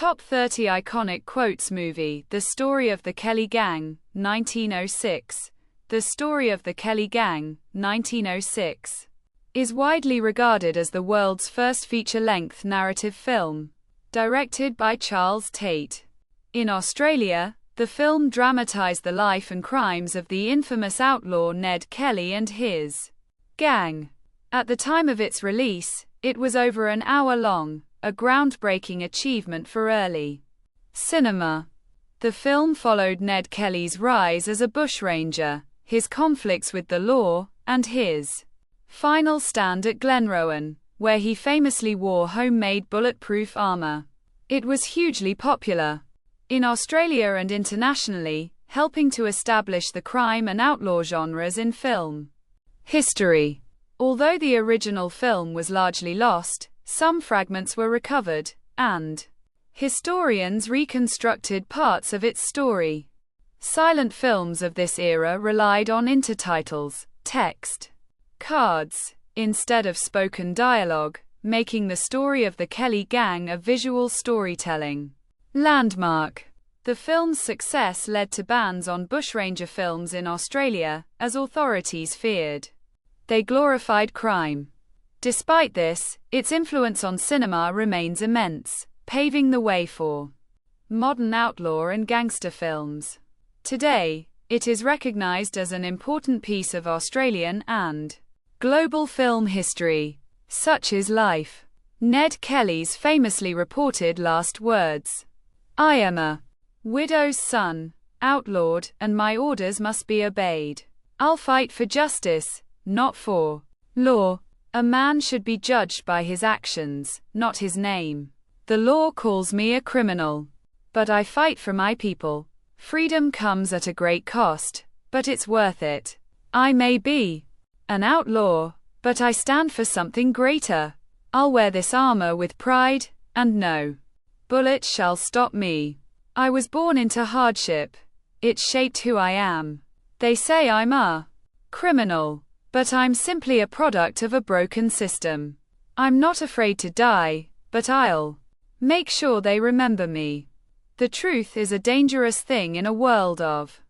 Top 30 Iconic Quotes Movie. The Story of the Kelly Gang, 1906. The Story of the Kelly Gang, 1906, is widely regarded as the world's first feature-length narrative film, directed by Charles Tate. In Australia, the film dramatized the life and crimes of the infamous outlaw Ned Kelly and his gang. At the time of its release, it was over an hour long, a groundbreaking achievement for early cinema. The film followed Ned Kelly's rise as a bushranger, his conflicts with the law, and his final stand at Glenrowan, where he famously wore homemade bulletproof armor. It was hugely popular in Australia and internationally, helping to establish the crime and outlaw genres in film history. Although the original film was largely lost, some fragments were recovered, and historians reconstructed parts of its story. Silent films of this era relied on intertitles, text cards, instead of spoken dialogue, making the story of the Kelly Gang a visual storytelling landmark. The film's success led to bans on bushranger films in Australia, as authorities feared they glorified crime. Despite this, its influence on cinema remains immense, paving the way for modern outlaw and gangster films. Today, it is recognized as an important piece of Australian and global film history. Such is life. Ned Kelly's famously reported last words: "I am a widow's son, outlawed, and my orders must be obeyed. I'll fight for justice, not for law. A man should be judged by his actions, not his name. The law calls me a criminal, but I fight for my people. Freedom comes at a great cost, but it's worth it. I may be an outlaw, but I stand for something greater. I'll wear this armor with pride, and no bullet shall stop me. I was born into hardship. It shaped who I am. They say I'm a criminal, but I'm simply a product of a broken system. I'm not afraid to die, but I'll make sure they remember me. The truth is a dangerous thing in a world of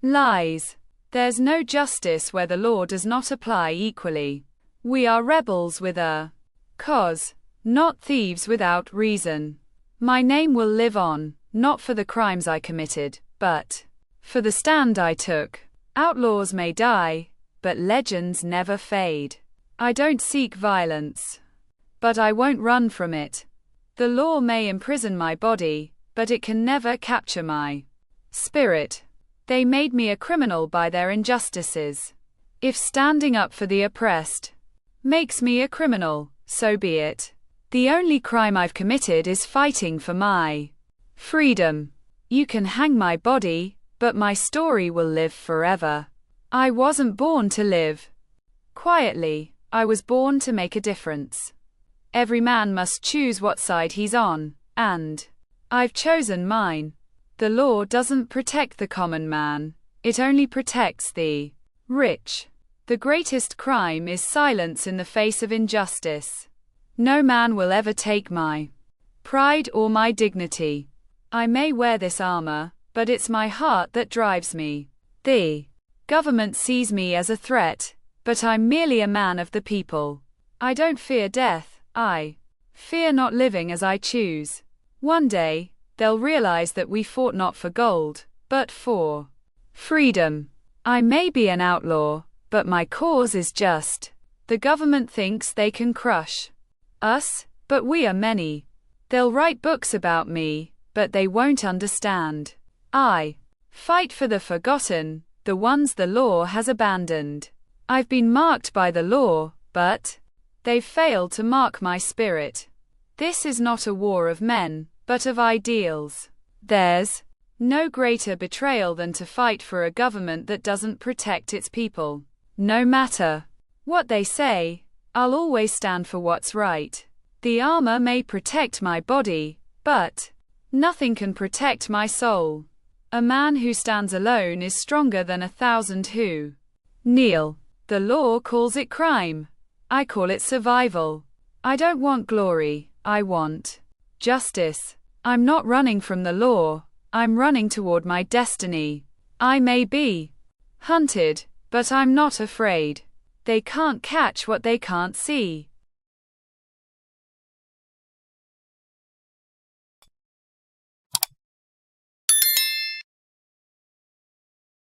lies. There's no justice where the law does not apply equally. We are rebels with a cause, not thieves without reason. My name will live on, not for the crimes I committed, but for the stand I took. Outlaws may die, but legends never fade. I don't seek violence, but I won't run from it. The law may imprison my body, but it can never capture my spirit. They made me a criminal by their injustices. If standing up for the oppressed makes me a criminal, so be it. The only crime I've committed is fighting for my freedom. You can hang my body, but my story will live forever. I wasn't born to live quietly. I was born to make a difference. Every man must choose what side he's on, and I've chosen mine. The law doesn't protect the common man. It only protects the rich. The greatest crime is silence in the face of injustice. No man will ever take my pride or my dignity. I may wear this armor, but it's my heart that drives me. The government sees me as a threat, but I'm merely a man of the people. I don't fear death, I fear not living as I choose. One day, they'll realize that we fought not for gold, but for freedom. I may be an outlaw, but my cause is just. The government thinks they can crush us, but we are many. They'll write books about me, but they won't understand. I fight for the forgotten, the ones the law has abandoned. I've been marked by the law, but they've failed to mark my spirit. This is not a war of men, but of ideals. There's no greater betrayal than to fight for a government that doesn't protect its people. No matter what they say, I'll always stand for what's right. The armor may protect my body, but nothing can protect my soul. A man who stands alone is stronger than 1,000 who kneel. The law calls it crime. I call it survival. I don't want glory, I want justice. I'm not running from the law, I'm running toward my destiny. I may be hunted, but I'm not afraid. They can't catch what they can't see.